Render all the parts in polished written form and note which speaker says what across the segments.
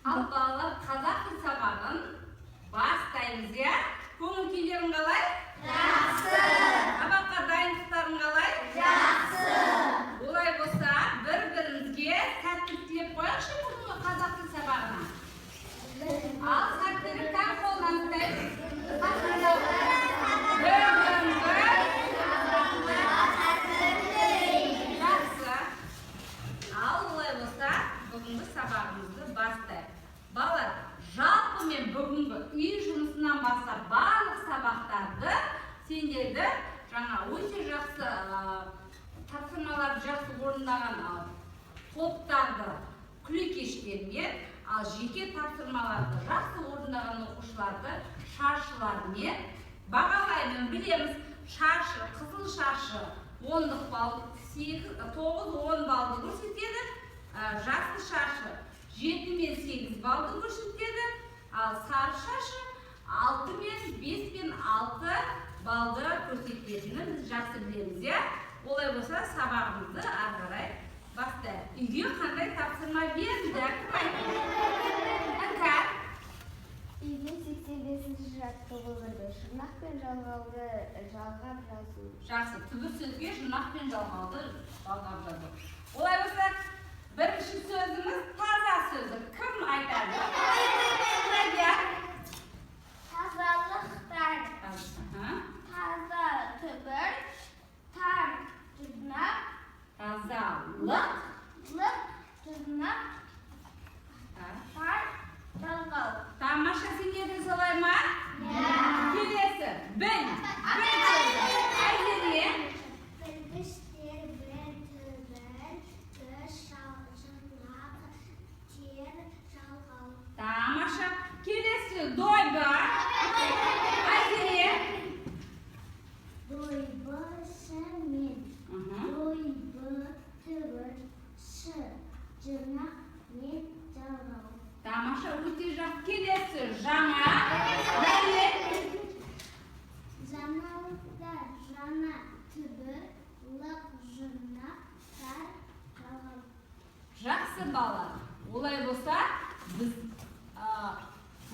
Speaker 1: Ал балалар, қазақ тіл сабағын бастаймыз, иә? Көңіл күйлерің қалай?
Speaker 2: Жақсы.
Speaker 1: Сабаққа дайындықтарың қалай?
Speaker 2: Жақсы.
Speaker 1: Олай болса, бір-бірімізге сәттілік тілеп қояйықшы бүгінгі қазақ тіл сабағына. Ал сәттілік кім қолынан ұстайды? Жақсы. Ал олай болса, бүгінгі сабағымызды бастайық. Балалар, жалпы мен бүгінгі үй жұмысынан бастап барлық сабақтарды сендерді жаңа өте жақсы тапсырмаларды жақсы орындаған топтарды күлекештермен, ал жеке тапсырмаларды жақсы орындаған оқушыларды шаршылармен бағалаймын. Білеміз, шаршы, қызыл шаршы 10 балл, 9-10 баллды көрсетеді, жасыл шаршы 7 мен 8 баллды көрсетеді, ал сары шаршы 6 мен 5 пен 6 баллды көрсететінін біз жақсы білеміз, иә? Олай болса, сабағымызды ары қарай бастайық. Үйге қандай тапсырма берді? Іңкәр?
Speaker 2: Үйге 85-ші жаттығу кірді. Жұрнақ пен жалғауды жалғап жазу.
Speaker 1: Жақсы, түбір сөзге жұрнақ пен жалғауды жалғап жазу. Олай болса, бірінші сөзіміз таза сөзі. Кім айтады?
Speaker 2: Тазалықтар. Таза түбір, тар жұрнақ.
Speaker 1: Тазалық.
Speaker 2: Жұрнақ, тар жалғау.
Speaker 1: Тамаша, сенде де солай ма? Келесі, біл. Айзере.
Speaker 2: Білгіштер, бір түбір, бір жұрнақ, тер жалғау.
Speaker 1: Тамаша. Келесі, дойбы. Айзере.
Speaker 2: Дойбы, шымен. Дойбы, түбір, жұрнақ мен жалғау.
Speaker 1: Тамаша, өте жақсы. Келесі, жаңа. Дәлел.
Speaker 2: Жаңалықтар, жаңа түбір, лық, жұрнақ, тар жалғау.
Speaker 1: Жақсы бала. Олай болса, біз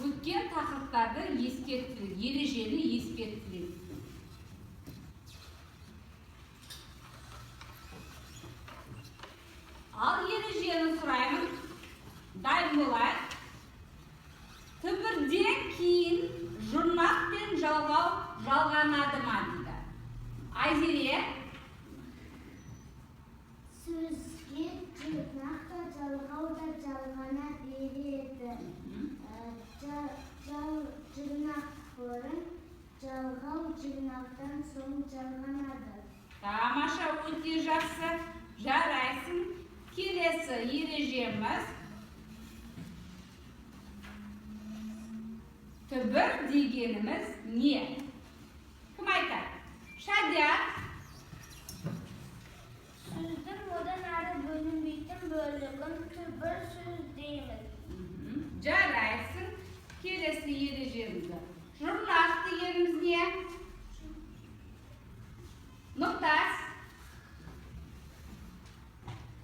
Speaker 1: өткен тақырыптарды ескертілік, ережені ескертілік. Ал ережені сұраймын. Дайын болайық. Түбірден кейін жұрнақ пен жалғау жалғанады ма дейді. Айзере.
Speaker 2: Сөзге жұрнақ та жалғау да жалғана береді. Жұрнақ бұрын, жалғау жұрнақтан соң жалғанады.
Speaker 1: Тамаша, өте жақсы. Жарайсың. Келесі ережеміз. Түбір дегеніміз не? Кім айтады? Шадия.
Speaker 2: Сөздің одан әрі бөлінбейтін бөлігін түбір сөз дейміз.
Speaker 1: Жарайсың. Келесі ережемізді. Жұрнақ дегеніміз не? Нұқтас.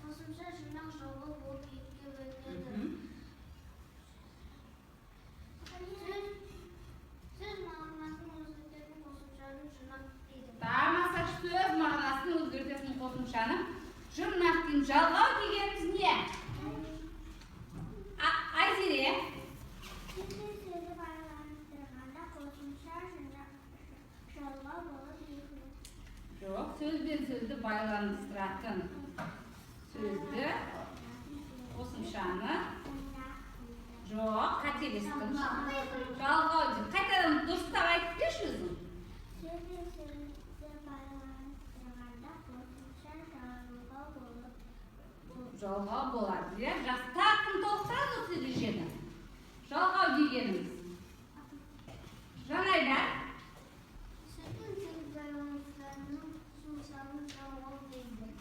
Speaker 2: Қосымша жұрнақ жалғау болып екіге бөлінеді. Сөз мағынасын өзгертетін қосымшаны жұрнақ дейді.
Speaker 1: Тамаша, сөз мағынасын өзгертетін қосымшаны жұрнақ дейміз. Жалғау дегеніміз не? Айзере.
Speaker 2: Сөзді байланыстырғанда қосымша жалғау болып екіге.
Speaker 1: Жоқ, сөз бен сөзді байланыстыратын сөзді қосымшаны. Жоқ, қателестім. Жалғау дейміз. Қайтадан дұрыстап айтып берші өзің.
Speaker 2: Сөз бен сөзді байланыстырғанда қосымша
Speaker 1: жалғау болады, иә? Жақсы. Тақым толықтырады осы ережені. Жалғау дегеніміз. Жанайдар.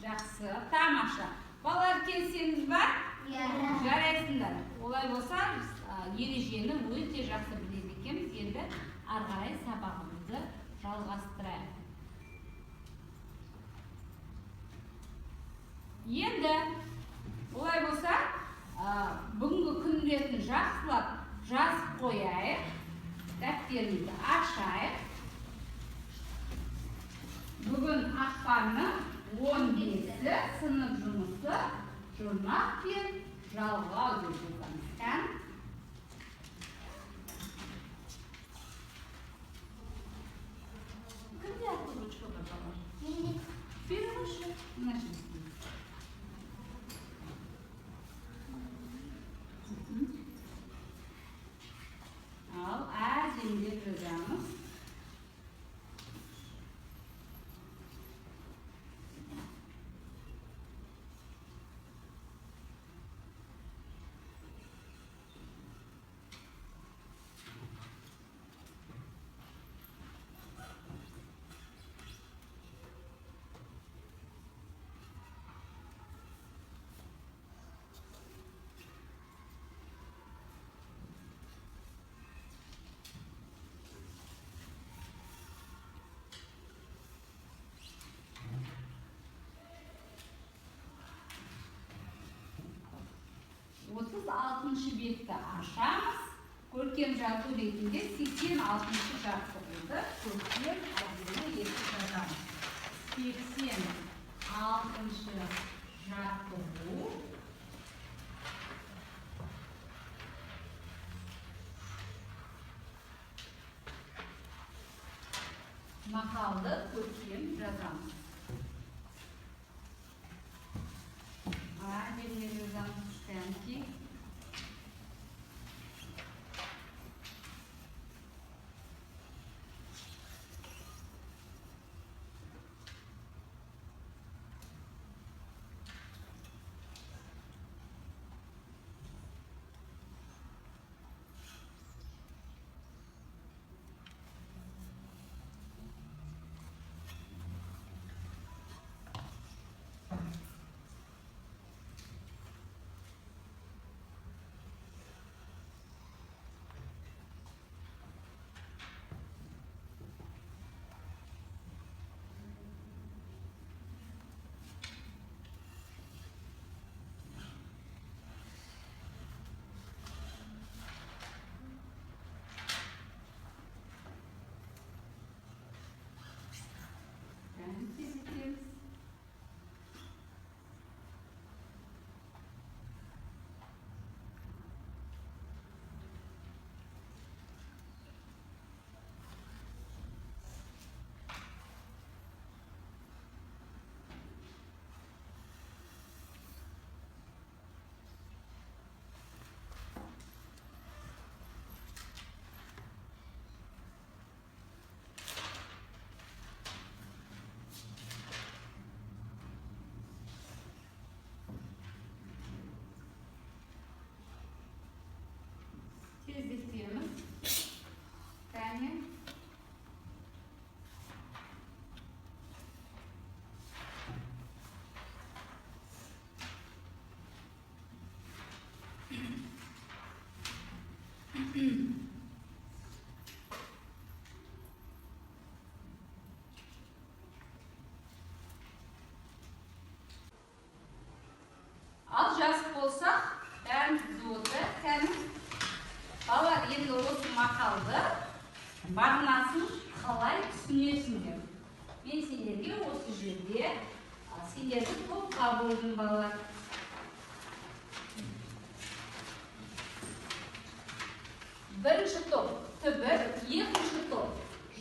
Speaker 1: Жақсы, тамаша. Балалар, келсеңіз бар? Жарайсыңдар. Олай болса, ережені өте жақсы біледі екенбіз. Енді ары қарай сабағымызды жалғастырайық. Енді олай болса, Бүгінгі күндерін жақсылап жазып қояйық. Дәптерімізді ашайық. Бүгін ақпанның 15-і сынып жұмысы жұрнақ пен жалғау деп жазамыз. Где ручка попала? Перевыше. Al, әдемі жазамыз. Otuz 60 бетті ашамыз. Көркем жазу ретінде 86 жаттығуды көркем жазуды етіп жазамыз. 86 жаттығу. Мақалды көркем жазамыз. Әдемі жазамыз. Тәнки. Tezdettiğimiz tane az жазып болсақ, бәріміз болды. Балалар енді осы мақалды мағынасын қалай түсінесіңдер? Мен сендерге осы жерде сендерді топқа бөлдім балалар. Бірінші топ түбір, екінші топ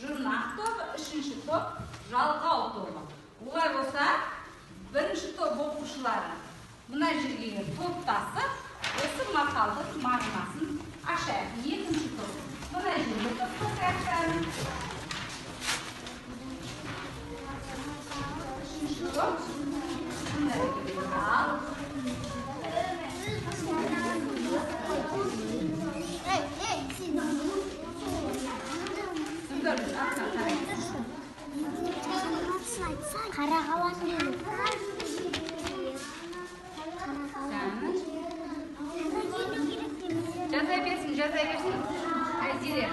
Speaker 1: жұрнақ тобы, үшінші топ жалғау тобы. Олай болса, бірінші топ оқушылары мына жерге топтасып, осы мақалдың мағынасын ашайық. Екінші топ. Мына жерге топтасайық. Үшінші топ. Мына жерге ал.
Speaker 2: Қарағалан дейді.
Speaker 1: Жаза берсін. Айзере.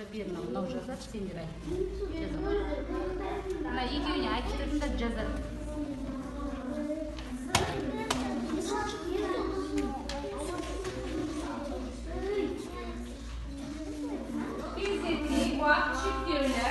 Speaker 1: жаза берме, мынау жазады, сендер айт. Мына екеуіне айтып тұрдым да жазады. Кездетпей, уақыт шектеулі.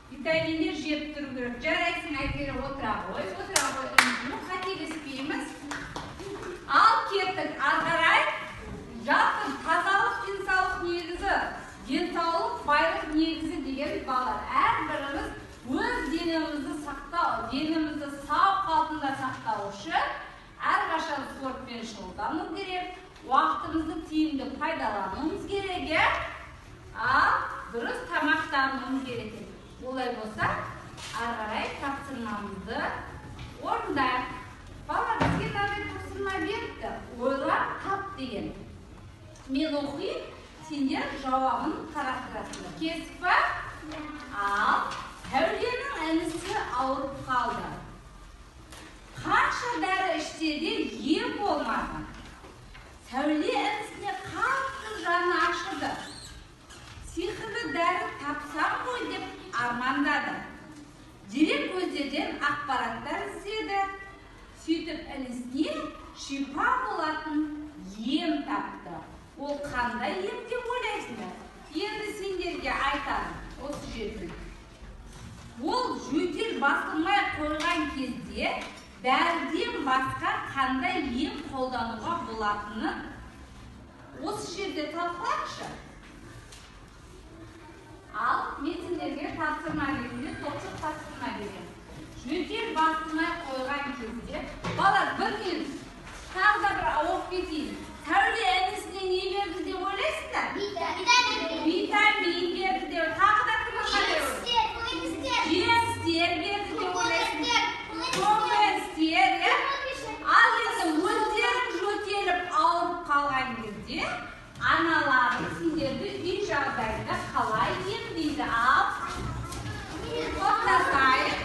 Speaker 1: Vitaminler jep тұру керек. Жарайсың әкелі отыра ғой. Қателеспейміз. Ал кеттік ары жалпы тазалық денсаулық негізі, денсаулық байлық негізі деген балалар. уақытымызды тиімді пайдалануымыз керек, ал дұрыс тамақтануымыз керек. Олай болса, ары қарай тапсырмамызды орындайық. Бала, бізге мынандай тапсырма беріпті, ойлап тап деген. Мен оқиын, сендер жауабын қарастырасыңдар. Келісіп па? Ал Сәуленің інісі ауырып қалды. Қанша дәрі ішсе де ем болмады. Сәуле інісіне қатты жаны ашыды. Сиқырлы дәрі тапсам ғой деп армандады. Дерек көздерден ақпараттар іздеді. Сөйтіп інісіне шипа болатын ем тапты. Ол қандай ем деп ойлайсыңдар? Енді сендерге айтарым осы жерде. Ол жөтел басылмай қойған кезде дәріден басқа қандай ем қолдануға болатынын осы жерде талқылайықшы. Ал мен сендерге тапсырма ретінде тоқтық тапсырма беремін. Жөтел басылмай қойған кезде, бала бір минут тағы да бір оқып кетейін. Сәуле інісіне не берді деп ойлайсыңдар? Витамин берді деп, тағы да кім қандай жемістер берді деп ойлайсыңдар? Көмірстер, ал енді өздерің жөтеліп ауырып қалған кезде аналарың сендерді үй жағдайында қалай емдейді? Ал тоқтатайық.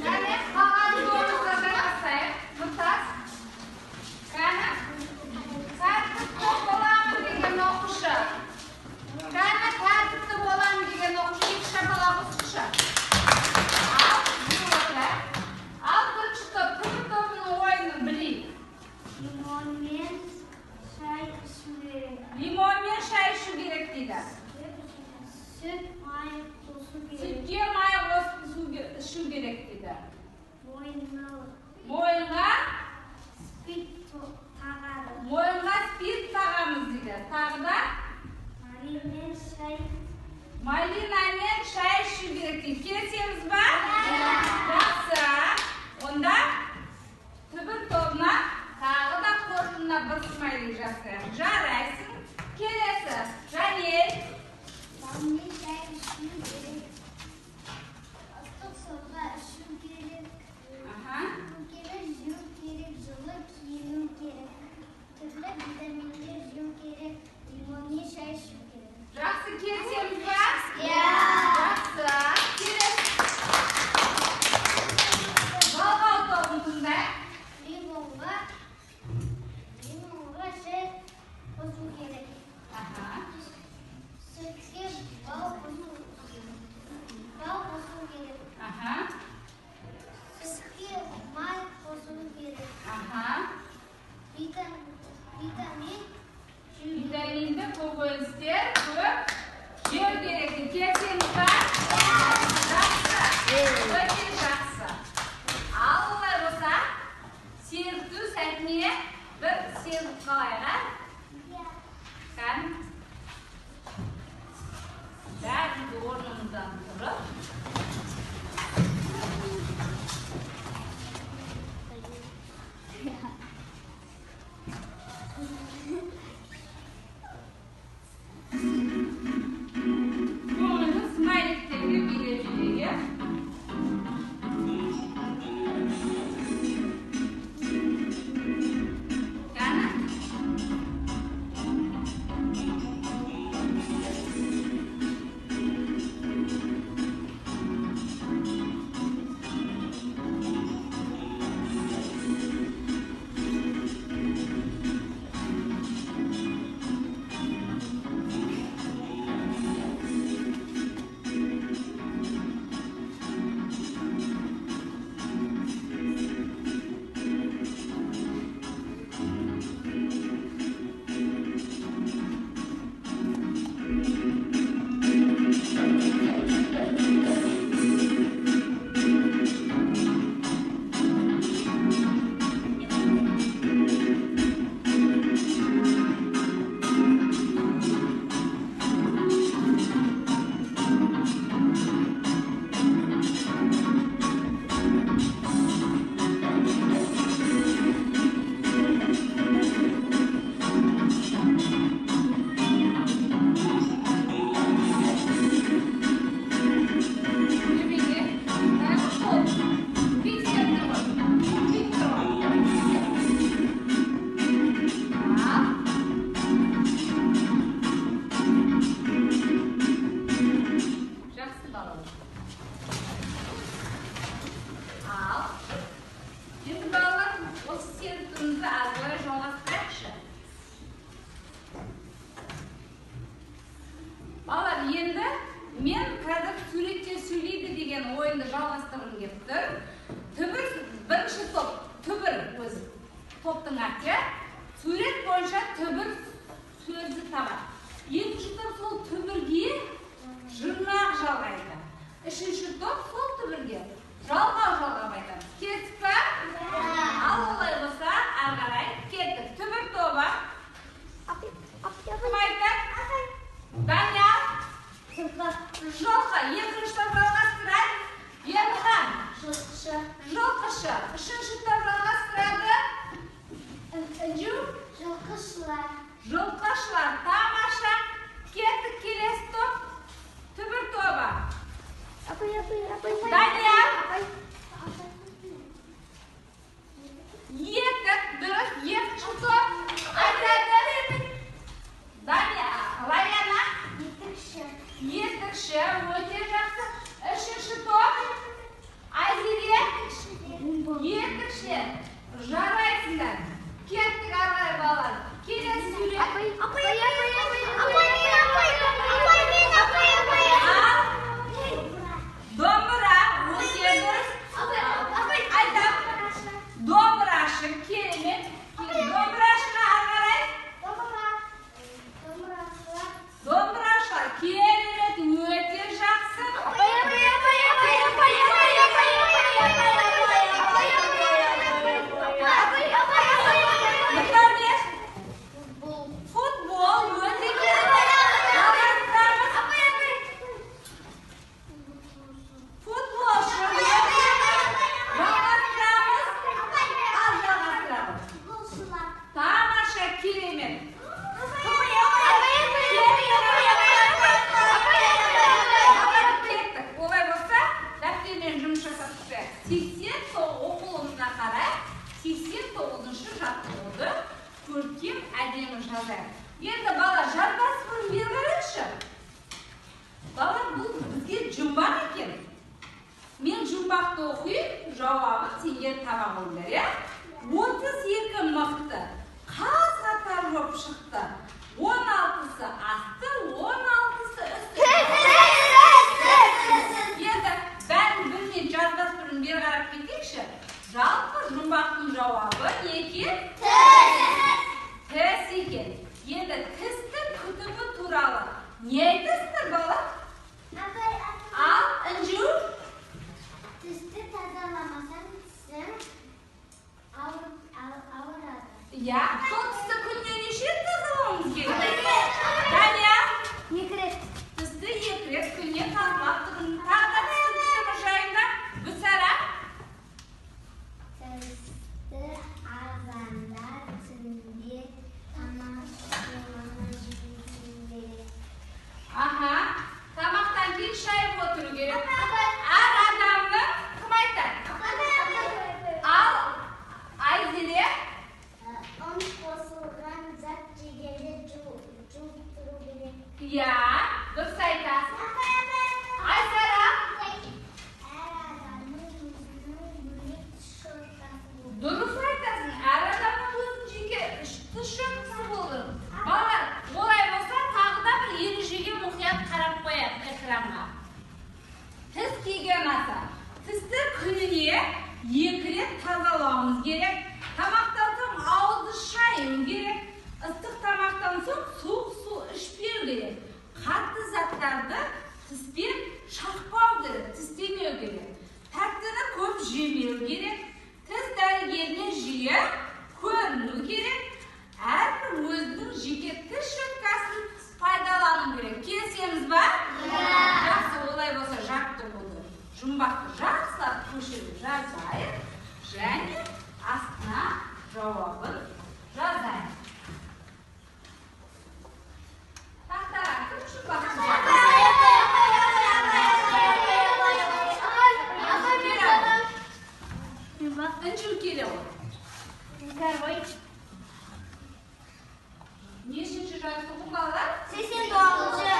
Speaker 1: Yani kalan doğrultuda basayım. Mutaz. Yani tartipte bolamı degen okuşu. Yani tartipte bolamı degen okuşu. İki şapalağız kuşu. Al, yürüyorlar. Al bir çıkıp, tübür topunu oyunu bileyim.
Speaker 2: Limonмен çay içu gerek.
Speaker 1: Limonмен şay şu gerek dedi.
Speaker 2: Süt, may, tozu gerek.
Speaker 1: Sütke maya şu gerek dedi. Moyunga
Speaker 2: Spit tağarı.
Speaker 1: spit tağamız dedi. Tağda
Speaker 2: Marimen çay.
Speaker 1: Malinamen şay şu gerek dedi. Kesemiz var? Жақсы. Onda tübür topuna tağı da kortuna basmaylı жақсы. Жарайсың. Келесі. Жанел.
Speaker 2: Damla çay içu gerek. Astık soba içu gerek.
Speaker 1: Aha.
Speaker 2: Bu gerek, jüp gerek, жылы киіну gerek. Türlü vitaminler jüp gerek. Limonlu çay içu gerek.
Speaker 1: Жақсы келісеміз ба? Жақсы. Келесі. Балғау тобын тыңдай.
Speaker 2: Limonga çay kozu gerek.
Speaker 1: Aha.
Speaker 2: Sütke bal kozu gerek.
Speaker 1: Aha.
Speaker 2: Sütke may kozu gerek.
Speaker 1: Aha.
Speaker 2: Vitamin
Speaker 1: Vitaminde kokolisler көп жеу керек. Келісеміз ба? Жақсы. Өте жақсы. Ал олай болса, серту сәтіне бір серту қалайға. Қан бәрі орнымыздан тұрып. Көңілді смайликтерге билеп жіберейік. Қане? топтың аты сурет бойынша түбір сөзді табады. Екінші топ сол түбірге жұрнақ жалғайды. Үшінші топ сол түбірге жалғау жалғап айтамыз. Кеттік па? Ал олай болса, ары қарай кеттік. Түбір тобы. Кім айтады? Даниял. Жылқы. Екінші топ жалғастырады. Емхан. Жылқышы. Үшінші топ жалғастырады.
Speaker 2: Жылқышылар.
Speaker 1: Жылқышылар. Тамаша. Кеттік келесі топ. Түбір тобы. Даниял. Еттік. Дұрыс. Екінші топ. Айтады. Даниял. Лаяна.
Speaker 2: Етікші.
Speaker 1: Етікші. кіші, өте жақсы. Үшінші топ. Айзере, ертікші. Жарайсыңдар. Кеттік арай балалар. Келесі сурет. Домбыра, өте дұрыс. Айтам. Домбырашы, керемет. Домбырашыға арғарай. Домбырашылар, керемет, өте жақсы. Футбол, өте керемет. Футболшы, тамаша, керемет. Олай болса, дәптермен жұмыс жасап тұрайық. 89 оқулығына қарай 89-шы жаттығуды көркем әдемі жазайық. Енді бала жарбас бұрын бері қарайықшы. Бала бұл бізге жұмбақ екен. Мен жұмбақты оқиын, жауабын сендер таба қойыңдар, иә? 32 мықты, қаз-қатар болып шықты. 16-сы асты, 16-сы үсті. Енді бәрін білмей жазбас бұрын бері қарап кетейікші. Жалпы жұмбақтың жауабы не екен? Тіс екен. Енді тістің күтімі туралы не айтасыңдар бала? Ал, Інжу?
Speaker 2: Тісті тазаламасаң тісің ауырады.
Speaker 1: Иә, сол тісті күнде неше рет тазалауымыз керек? Дәния?
Speaker 2: 2 рет.
Speaker 1: Тісті 2 рет күнде тазалап тұрың. Тағы да тістің күтімі жайында Бүсара?
Speaker 2: Тісті азанда түнде тамақтан жеу.
Speaker 1: Аха, тамақтан кейін шайып отыру керек. Әр адамның кім айтады? Ал Айзере?
Speaker 2: Он қосылған зат жегенде жуып тұру керек.
Speaker 1: Иә, дұрыс айтасың. Айсара?
Speaker 2: Әр адамның өзінің бөлек щеткасы болады.
Speaker 1: Дұрыс айтасың. Әр адамның өзінің жеке тіс щеткасы болды. Балалар, олай болса тағы да бір ережеге мұқият қарап қояйық экранға. Тіс киген аса. Тісті күніне 2 рет тазалауымыз керек. Тамақтан соң ауызды шаю керек. Ыстық тамақтан соң суық су ішпеу керек. Қатты заттарды тіспен шақпау керек, тістемеу керек. Тәттіні көп жемеу керек. Тіс дәрігеріне жиі көріну керек. Әрбір өзінің жеке тіс щеткасын пайдалану керек. Келісеміз ба? Жақсы, олай болса жаттығуды жұмбақты жақсылап көшіріп жазайық және астына жауабын жазайық. Тақтаға кім жұмбақты Інжу келе ғой. Нешінші жаттығу балалар?
Speaker 2: 89-шы.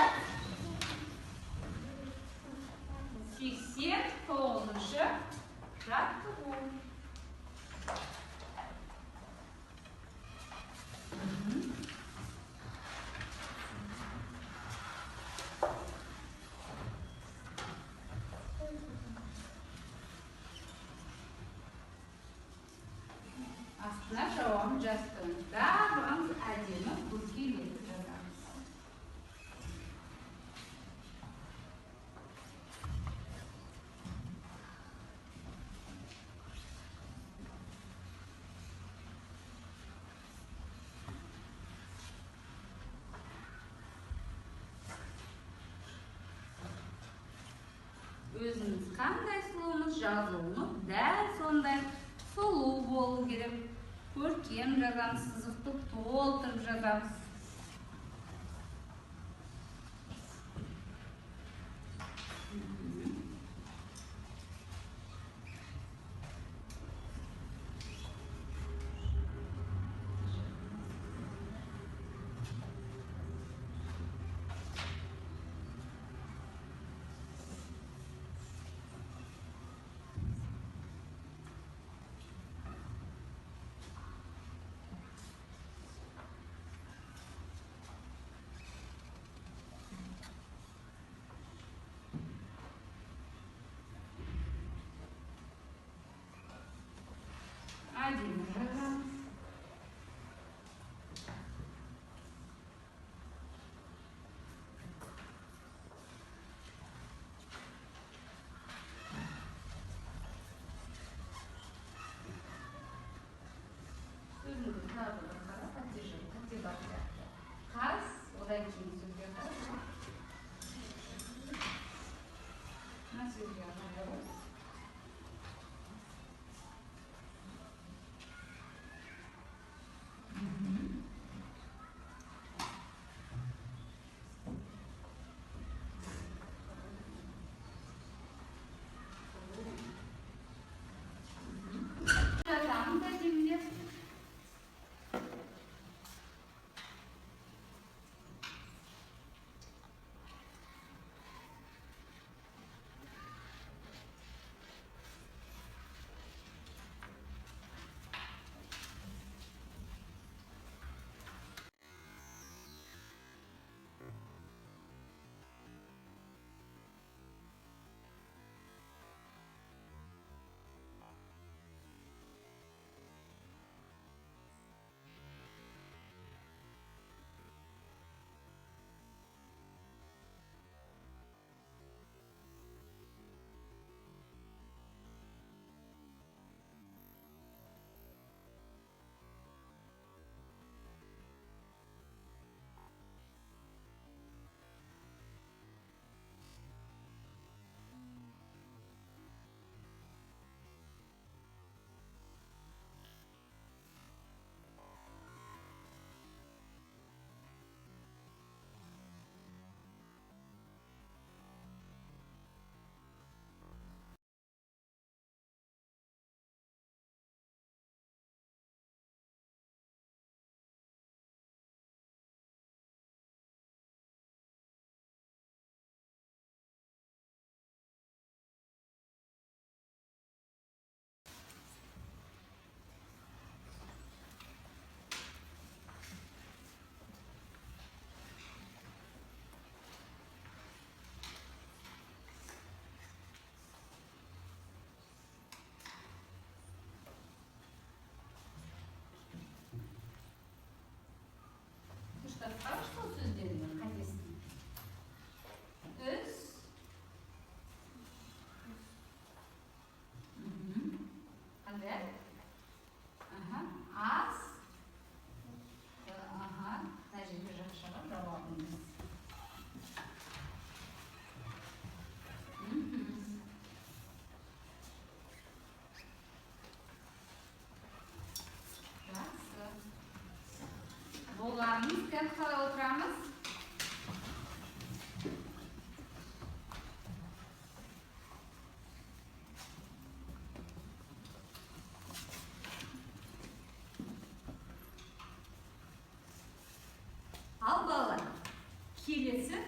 Speaker 1: 89-шы жаттығу. Астына жауабын жаздыңыз. Барлығымыз әдемі көркейтіп жазамыз. Өзіңіз қандай сұлуыңыз, жазуыңыз дәл сондай сұлу болу керек. Көркем жазамыз, сызықты толтырып жазамыз. Demir жазамыз. Сөзімізді табылып қарап, қате бар сияқты. Қаз, одан кейін сөзге қарап. Мына сөзге қарап. Жазамыз әдемілеп. Дұрыстап қарашы сол сөздердің қатесін. Үс. Қандай? Ас. Мына жерге жақшаға жауабымыз. Жақсы. Болғанымыз кәп қалай отырамыз? Ал балалар, келесі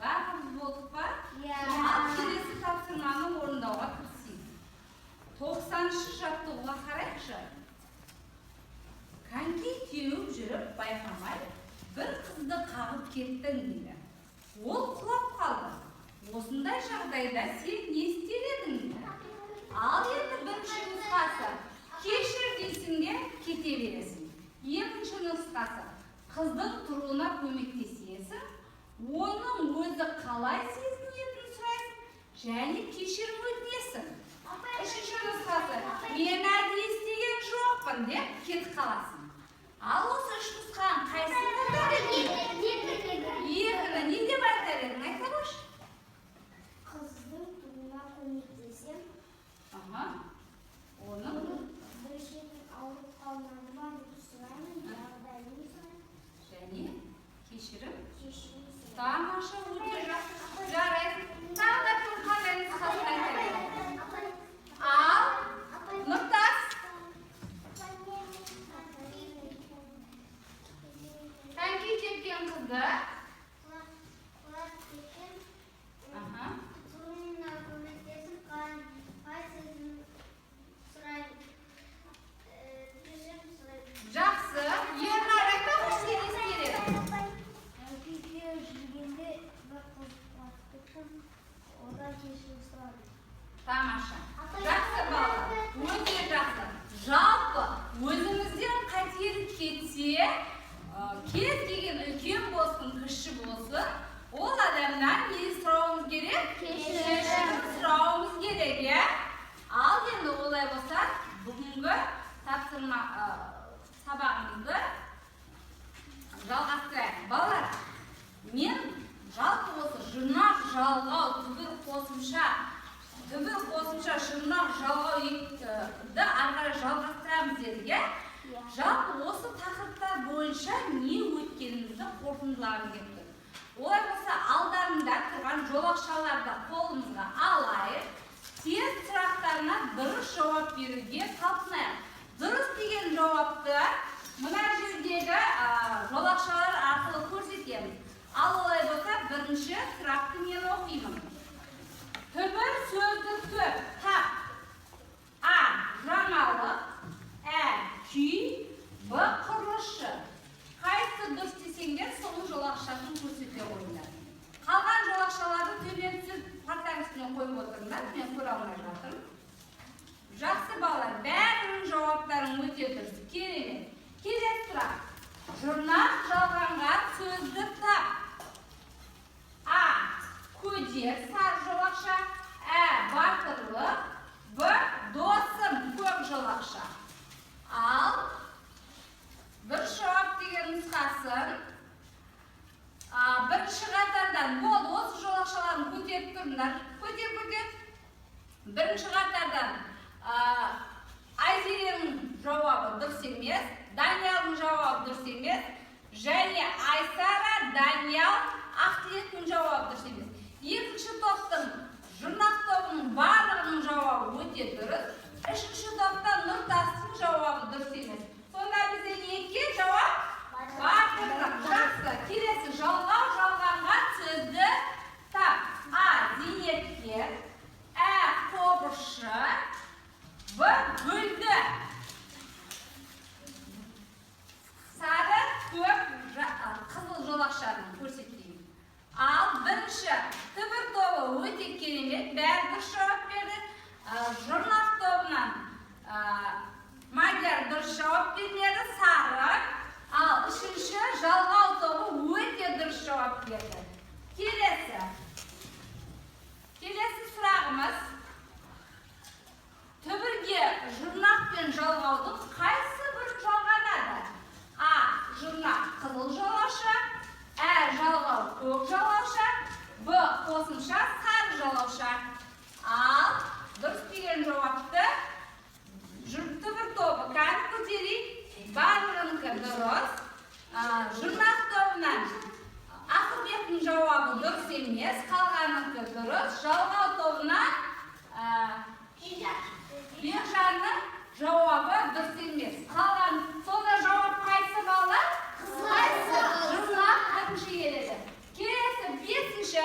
Speaker 1: бәріміз болдық па? Ал келесі тапсырманы орындауға кірісейік. 90-шы жаттығуға қарайықшы. Коньки теуіп жүріп байқамай, бір қызды қағып кеттің дейді. Ол құлап қалды. Осындай жағдайда сен не істер едің дейді. Ал енді бірінші нұсқасы. Кешір дейсің де кете бересің. Екінші нұсқасы. Қыздың тұруына көмектесесің. Оның өзі қалай сезінетінін сұрайсың. Және кешірім өтінесің. Үшінші нұсқасы. Мен әдейі істеген жоқпын деп кетіп қаласың. Ал осы үш нұсқаның қайсысын айтар едің? Екіні не деп айтар едің? Айта қойшы.
Speaker 2: Қыздың тұруына көмектесем.
Speaker 1: Оның
Speaker 2: Bir şeyin alıp kalmadı var mı? Sırayla жағдайын сұраймын.
Speaker 1: және кешірім.
Speaker 2: Кешірім сұраймын.
Speaker 1: Тамаша өте жарайды. Тағы да бір қандай нұсқасын айтар едің? Ал Нұртас. Коньки тепкен қызды.
Speaker 2: Құлап кеткен. Тұруына көмектесіп қайсысын сұраймын. Кешірім сұраймын.
Speaker 1: Жақсы. Ернар айта қойшы, сен не істер едің?
Speaker 2: Коньки жүргенде бір қыз құлап кеткен. Одан кешірім сұрадым.
Speaker 1: Тамаша. Жақсы балалар, өте жақсы. Жалпы өзіңізден қателік кетсе, кез келген үлкен болсын, кіші болсын, ол адамнан не сұрауымыз керек? Кешірім сұрауымыз керек, иә? Ал енді олай болса, бүгінгі тапсырма сабағымызды жалғастырайық. Балалар, мен жалпы осы жұрнақ жалғау, түбір қосымша жұрнақ жалғауды ары жалғастырамыз дедік. Жалпы осы тақырыптар бойынша не өткенімізді қорытындылағым келіп тұр. Олай болса, алдарында тұрған жолақшаларды қолымызға алайық, тест сұрақтарына дұрыс жауап беруге талпынайық. Дұрыс деген жауапты мына жердегі жолақшалар арқылы көрсетеміз. Ал олай болса, бірінші сұрақты мен оқимын. Түбір сөздікті тап. А. Жаңалық. Ә. Күй. Б. Құрылысшы. Қайсы дұрыс десеңдер, сол жолақшасын көрсете қойыңдар. Қалған жолақшаларды төмен түсіп партаның үстіне қойып отырыңдар. Мен көре алмай жатырмын. Жақсы балалар, бәрінің жауаптарын өте дұрыс. Керемет. Келесі сұрақ. Жұрнақ жалғанға сөзді тап. А. Көдер, сары жолақша. Ә. Батырлық. Б. Досым, көк жолақша. Ал бір жауап деген нұсқасын бірінші қатардан болды, осы жолақшаларын көтеріп тұрыңдар. Көтер. Бірінші қатардан Айзеренің жауабы дұрыс емес, Даниялдың жауабы дұрыс емес, және Айсара, Даниял, Ақтілектің жауабы дұрыс емес. Екінші топтың жұрнақ тобының барлығының жауабы өте дұрыс. Үшінші топта Нұртастың жауабы дұрыс емес. Сонда бізде неге жауап? Батырлық. Жақсы. Келесі жалғау жалғанға сөзді тап. А. Зейнеткер. Ә. Қобызшы. Б. Гүлді. Сары, көк, қызыл жолақшаны көрсетейін. Ал бірінші түбір тобы өте керемет, бәрі дұрыс жауап берді. Жұрнақ тобынан Мадияр дұрыс жауап бермеді, сары. Ал үшінші жалғау тобы өте дұрыс жауап берді. Келесі сұрағымыз. Түбірге жұрнақ пен жалғаудың қайсы бір жалғанады? А. Жұрнақ қызыл жолауша. Ә. Жалғау көк жолауша. Б. Қосымша сары жолауша. Ал дұрыс деген жауапты түбір тобы кәдімгі көтерейік. Барлығынікі дұрыс. Жұрнақ тобынан Ақылбектің жауабы дұрыс емес, қалғаныкі дұрыс. Жалғау тобынан Бекжанның жауабы дұрыс емес. Қалған сонда жауап қайсы балалар? Қайсы? Жұрнақ бірінші келеді. Келесі бесінші.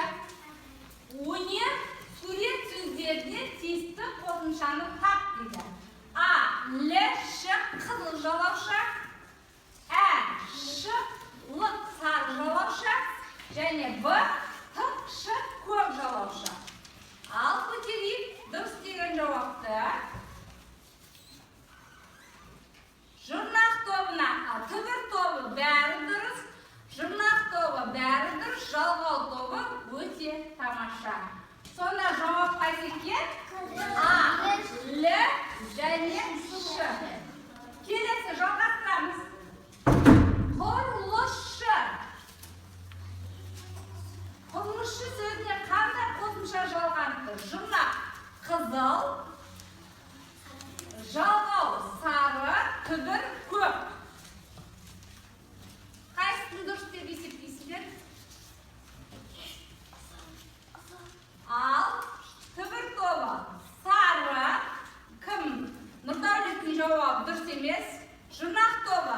Speaker 1: Өнер сурет сөздеріне тиісті қосымшаны тап дейді. А. Л. Ш. Қызыл жолауша. Ә. Ш. Лық сары жолауша. Және Б. Т. Ш. көк жолауша. Ал көтерейік дұрыс деген жауапты. Жұрнақ тобына түбір тобы бәрі дұрыс. Жұрнақ тобы бәрі дұрыс. Жалғау тобы өте тамаша. Сонда жауап қайсы екен? А. Л. және Ш. Келесі жалғастырамыз. Құрылысшы. Құрылысшы сөзіне қандай қосымша жалғаныпты? Жұрнақ қызыл, жалғау сары, түбір көк. Қайсысын дұрыс деп есептейсіздер? Ал түбір тобы сары, кім? Нұрдәулеттің жауабы дұрыс емес. Жұрнақ тобы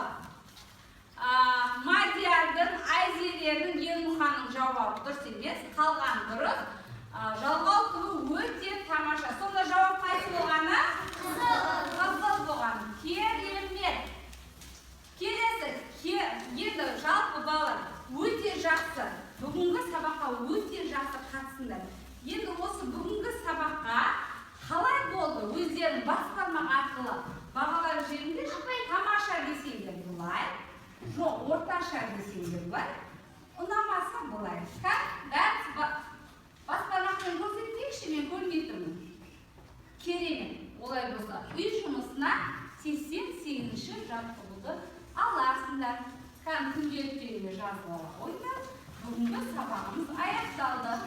Speaker 1: Мадиярдың, Айзеренің, Елмұханның жауабы дұрыс емес. Қалған дұрыс. Жалғау тобы өте тамаша. Сонда жауап қайсы болғаны? Қызыл болған. Керемет. арқылы бағалар жерінде тамаша десеңдер былай, жоқ орташа десеңдер былай, ұнамаса былай. Баспанақпен көрсетейікші, мен көрмейтінмін. Керемет. Олай болса, үй жұмысына 88-ші жаттығуды аларсыңдар. Күнделіктерге жазыла қойыңдар. Бүгінгі сабағымыз аяқталды.